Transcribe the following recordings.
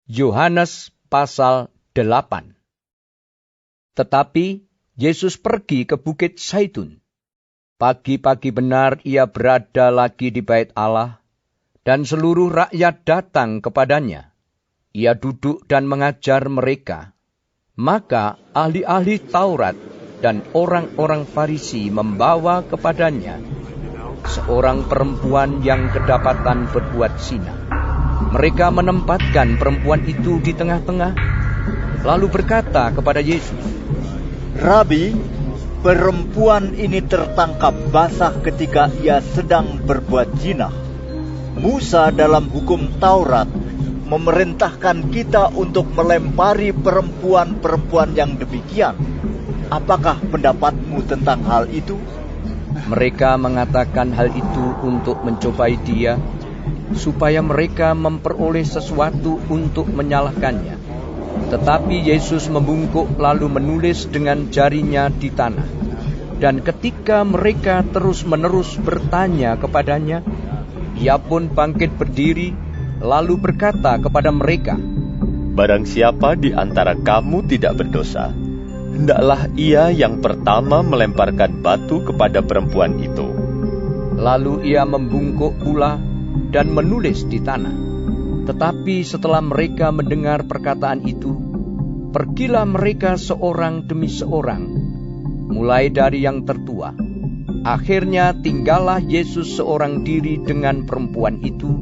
Yohanes pasal 8. Tetapi Yesus pergi ke Bukit Zaitun. Pagi-pagi benar ia berada lagi di bait Allah, dan seluruh rakyat datang kepadanya. Ia duduk dan mengajar mereka. Maka ahli-ahli Taurat dan orang-orang Farisi membawa kepadanya seorang perempuan yang kedapatan berbuat zina. Mereka menempatkan perempuan itu di tengah-tengah, lalu berkata kepada Yesus, "Rabi, perempuan ini tertangkap basah ketika ia sedang berbuat zina. Musa dalam hukum Taurat memerintahkan kita untuk melempari perempuan-perempuan yang demikian. Apakah pendapatmu tentang hal itu?" Mereka mengatakan hal itu untuk mencobai dia, supaya mereka memperoleh sesuatu untuk menyalahkannya. Tetapi Yesus membungkuk lalu menulis dengan jarinya di tanah. Dan ketika mereka terus-menerus bertanya kepadanya, ia pun bangkit berdiri, lalu berkata kepada mereka, "Barang siapa di antara kamu tidak berdosa, hendaklah ia yang pertama melemparkan batu kepada perempuan itu." Lalu ia membungkuk pula dan menulis di tanah. Tetapi setelah mereka mendengar perkataan itu, pergilah mereka seorang demi seorang, mulai dari yang tertua. Akhirnya tinggallah Yesus seorang diri dengan perempuan itu,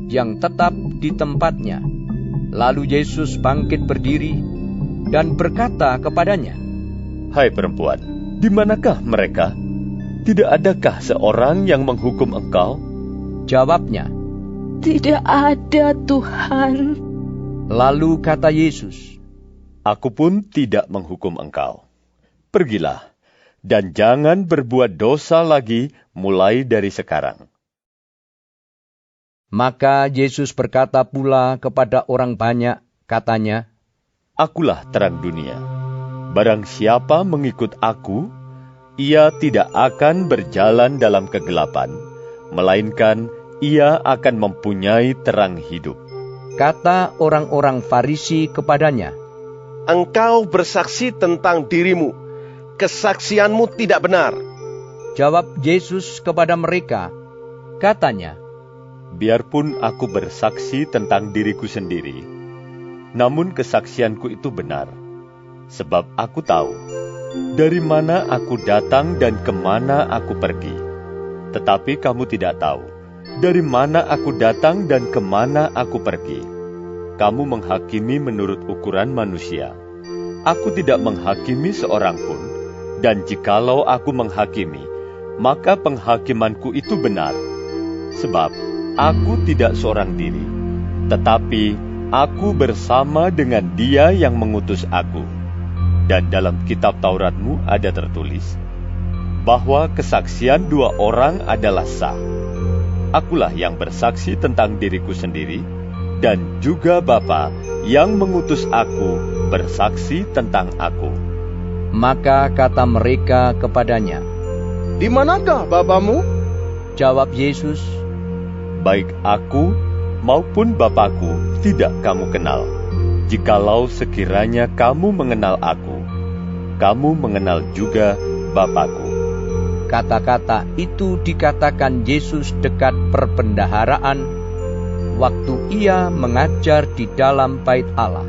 yang tetap di tempatnya. Lalu Yesus bangkit berdiri dan berkata kepadanya, "Hai perempuan, di manakah mereka? Tidak adakah seorang yang menghukum engkau?" Jawabnya, "Tidak ada, Tuhan." Lalu kata Yesus, "Aku pun tidak menghukum engkau. Pergilah, dan jangan berbuat dosa lagi mulai dari sekarang." Maka Yesus berkata pula kepada orang banyak, katanya, "Akulah terang dunia. Barang siapa mengikut aku, ia tidak akan berjalan dalam kegelapan, melainkan ia akan mempunyai terang hidup." Kata orang-orang Farisi kepadanya, "Engkau bersaksi tentang dirimu. Kesaksianmu tidak benar." Jawab Yesus kepada mereka, katanya, "Biarpun aku bersaksi tentang diriku sendiri, namun kesaksianku itu benar. Sebab aku tahu dari mana aku datang dan kemana aku pergi. Tetapi kamu tidak tahu dari mana aku datang dan kemana aku pergi. Kamu menghakimi menurut ukuran manusia. Aku tidak menghakimi seorang pun, dan jikalau aku menghakimi, maka penghakimanku itu benar. Sebab aku tidak seorang diri, tetapi aku bersama dengan Dia yang mengutus aku. Dan dalam kitab Tauratmu ada tertulis, bahwa kesaksian dua orang adalah sah. Akulah yang bersaksi tentang diriku sendiri, dan juga Bapa yang mengutus aku bersaksi tentang aku." Maka kata mereka kepadanya, "Di manakah Bapamu?" Jawab Yesus, "Baik aku maupun Bapakku tidak kamu kenal. Jikalau sekiranya kamu mengenal aku, kamu mengenal juga Bapakku." Kata-kata itu dikatakan Yesus dekat perbendaharaan, waktu ia mengajar di dalam bait Allah,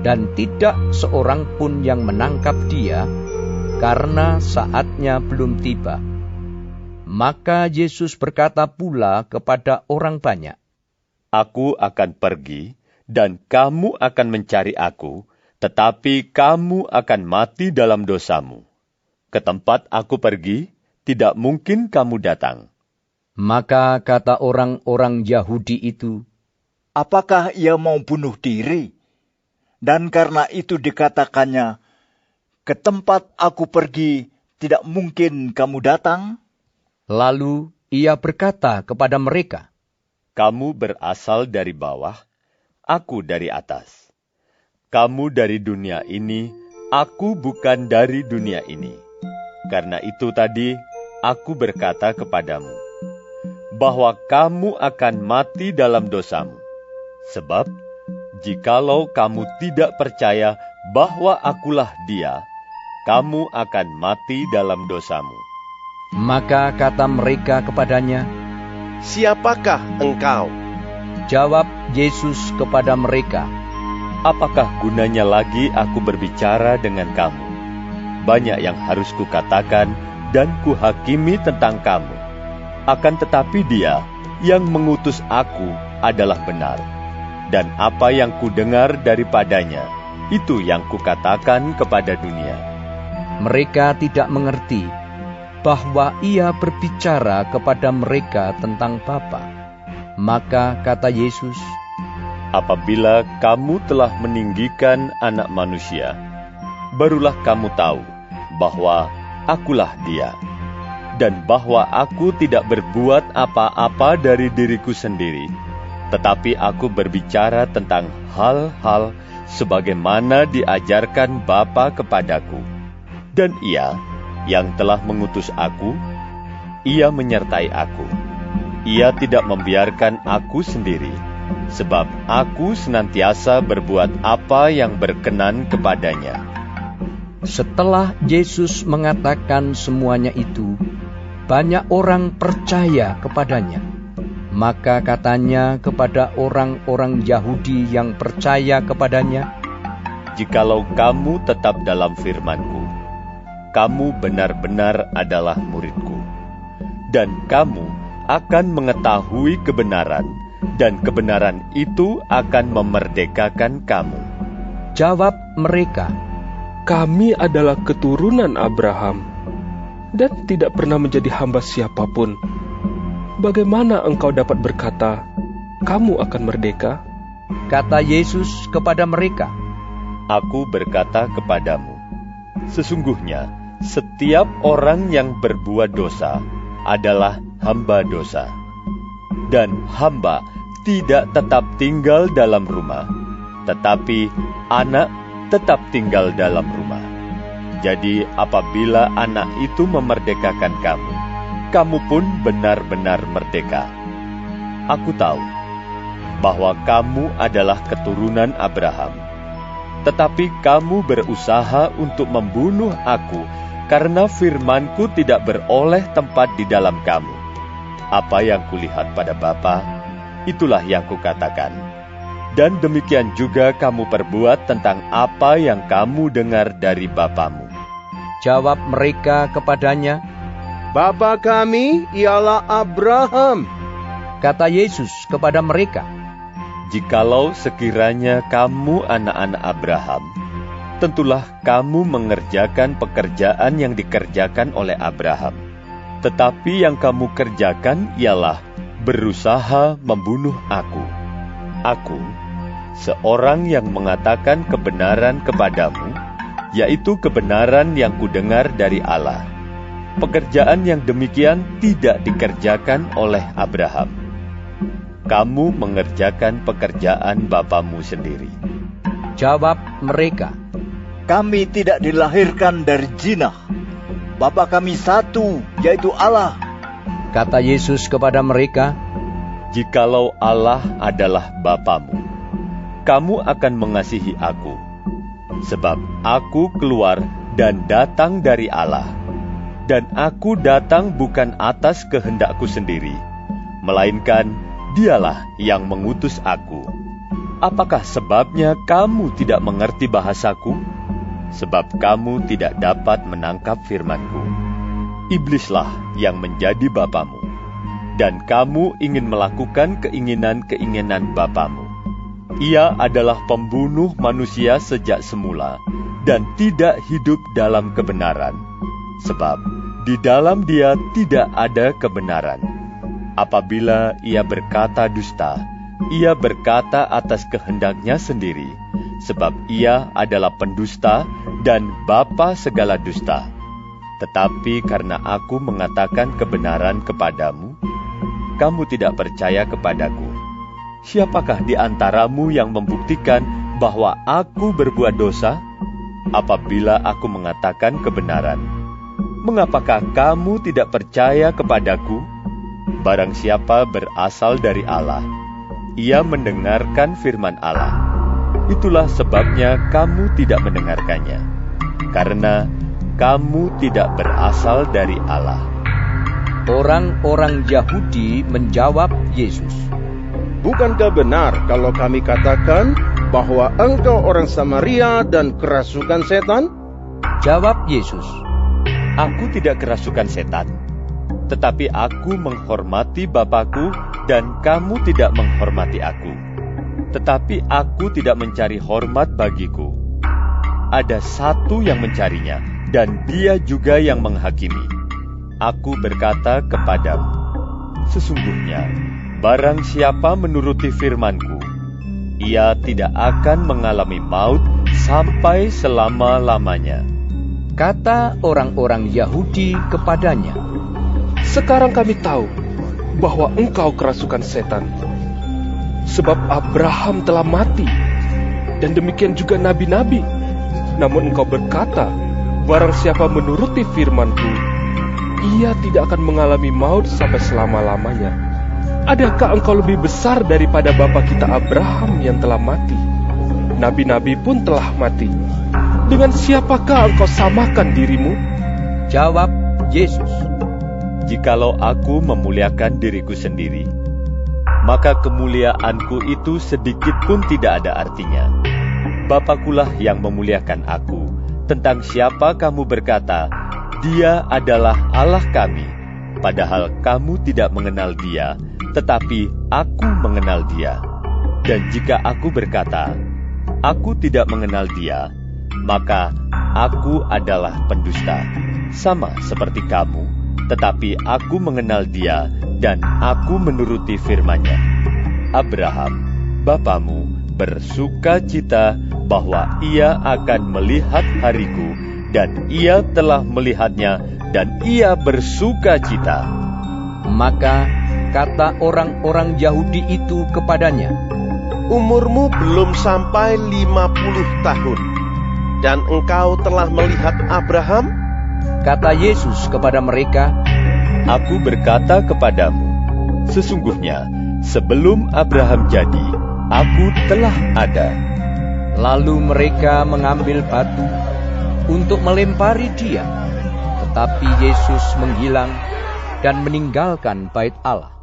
dan tidak seorang pun yang menangkap dia, karena saatnya belum tiba. Maka Yesus berkata pula kepada orang banyak, "Aku akan pergi, dan kamu akan mencari aku, tetapi kamu akan mati dalam dosamu. Ke tempat aku pergi, tidak mungkin kamu datang." Maka kata orang-orang Yahudi itu, Apakah ia mau bunuh diri? Dan karena itu dikatakannya, "Ke tempat aku pergi, tidak mungkin kamu datang." Lalu ia berkata kepada mereka, "Kamu berasal dari bawah, aku dari atas. Kamu dari dunia ini, aku bukan dari dunia ini. Karena itu tadi aku berkata kepadamu, bahwa kamu akan mati dalam dosamu. Sebab Jikalau kamu tidak percaya bahwa akulah Dia, kamu akan mati dalam dosamu. Maka kata mereka kepadanya, Siapakah engkau? jawab Yesus kepada mereka, Apakah gunanya lagi aku berbicara dengan kamu? Banyak yang harus kukatakan dan kuhakimi tentang kamu. Akan tetapi Dia yang mengutus aku adalah benar. Dan apa yang kudengar daripadanya, itu yang kukatakan kepada dunia. Mereka tidak mengerti bahwa ia berbicara kepada mereka tentang Bapa. Maka kata Yesus, Apabila kamu telah meninggikan Anak Manusia, barulah kamu tahu bahwa akulah Dia, dan bahwa aku tidak berbuat apa-apa dari diriku sendiri, tetapi aku berbicara tentang hal-hal sebagaimana diajarkan Bapa kepadaku. Dan Ia yang telah mengutus aku, Ia menyertai aku. Ia tidak membiarkan aku sendiri, sebab aku senantiasa berbuat apa yang berkenan kepadanya. setelah Yesus mengatakan semuanya itu, banyak orang percaya kepadanya. Maka katanya kepada orang-orang Yahudi yang percaya kepadanya, Jikalau kamu tetap dalam firman-Ku, kamu benar-benar adalah murid-Ku, dan kamu akan mengetahui kebenaran, dan kebenaran itu akan memerdekakan kamu. jawab mereka, Kami adalah keturunan Abraham dan tidak pernah menjadi hamba siapapun. Bagaimana engkau dapat berkata, kamu akan merdeka? kata Yesus kepada mereka, Aku berkata kepadamu, sesungguhnya setiap orang yang berbuat dosa adalah hamba dosa. Dan hamba tidak tetap tinggal dalam rumah, tetapi anak tetap tinggal dalam rumah. Jadi apabila anak itu memerdekakan kamu, kamu pun benar-benar merdeka. Aku tahu bahwa kamu adalah keturunan Abraham, tetapi kamu berusaha untuk membunuh aku karena firman-Ku tidak beroleh tempat di dalam kamu. Apa yang kulihat pada Bapa, itulah yang kukatakan. Dan demikian juga kamu perbuat tentang apa yang kamu dengar dari bapamu. jawab mereka kepadanya, Bapa kami ialah Abraham. kata Yesus kepada mereka, Jikalau sekiranya kamu anak-anak Abraham, tentulah kamu mengerjakan pekerjaan yang dikerjakan oleh Abraham. Tetapi yang kamu kerjakan ialah berusaha membunuh aku. Aku, seorang yang mengatakan kebenaran kepadamu, yaitu kebenaran yang kudengar dari Allah. Pekerjaan yang demikian tidak dikerjakan oleh Abraham. Kamu mengerjakan pekerjaan bapamu sendiri. jawab mereka, Kami tidak dilahirkan dari zina. Bapa kami satu, yaitu Allah. kata Yesus kepada mereka, Jikalau Allah adalah Bapamu, kamu akan mengasihi aku, sebab aku keluar dan datang dari Allah, dan aku datang bukan atas kehendakku sendiri, melainkan Dialah yang mengutus aku. Apakah sebabnya kamu tidak mengerti bahasaku? Sebab kamu tidak dapat menangkap firman-Ku. Iblislah yang menjadi bapamu, dan kamu ingin melakukan keinginan-keinginan bapamu. Ia adalah pembunuh manusia sejak semula, dan tidak hidup dalam kebenaran, sebab di dalam dia tidak ada kebenaran. Apabila ia berkata dusta, ia berkata atas kehendaknya sendiri, sebab ia adalah pendusta dan bapa segala dusta. Tetapi karena aku mengatakan kebenaran kepadamu, kamu tidak percaya kepadaku. Siapakah di antaramu yang membuktikan bahwa aku berbuat dosa? Apabila aku mengatakan kebenaran, mengapakah kamu tidak percaya kepadaku? Barang siapa berasal dari Allah, ia mendengarkan firman Allah. Itulah sebabnya kamu tidak mendengarkannya, karena kamu tidak berasal dari Allah. Orang-orang Yahudi menjawab Yesus, Bukankah benar kalau kami katakan bahwa engkau orang Samaria dan kerasukan setan? Jawab Yesus, Aku tidak kerasukan setan, tetapi aku menghormati Bapa-Ku dan kamu tidak menghormati aku. Tetapi aku tidak mencari hormat bagiku. Ada satu yang mencarinya, dan dia juga yang menghakimi. Aku berkata kepadamu, sesungguhnya, barang siapa menuruti firman-Ku, ia tidak akan mengalami maut sampai selama-lamanya. kata orang-orang Yahudi kepadanya. Sekarang kami tahu bahwa engkau kerasukan setan. Sebab Abraham telah mati, dan demikian juga nabi-nabi. Namun engkau berkata, barang siapa menuruti firman-Ku, ia tidak akan mengalami maut sampai selama-lamanya. Adakah engkau lebih besar daripada bapa kita Abraham yang telah mati? Nabi-nabi pun telah mati. Dengan siapakah engkau samakan dirimu? Jawab Yesus, Jikalau aku memuliakan diriku sendiri, maka kemuliaanku itu sedikit pun tidak ada artinya. Bapakulah yang memuliakan aku. Tentang siapa kamu berkata, Dia adalah Allah kami, padahal kamu tidak mengenal Dia, tetapi aku mengenal Dia. Dan jika aku berkata, Aku tidak mengenal Dia, maka aku adalah pendusta, sama seperti kamu, tetapi aku mengenal Dia dan aku menuruti firman-Nya. Abraham, bapamu, bersuka cita bahwa ia akan melihat hariku, dan ia telah melihatnya, dan ia bersuka cita. Maka kata orang-orang Yahudi itu kepadanya, Umurmu belum sampai 50 tahun, dan engkau telah melihat Abraham? Kata Yesus kepada mereka, Aku berkata kepadamu, sesungguhnya sebelum Abraham jadi, aku telah ada. Lalu mereka mengambil batu untuk melempari dia. Tetapi Yesus menghilang dan meninggalkan bait Allah.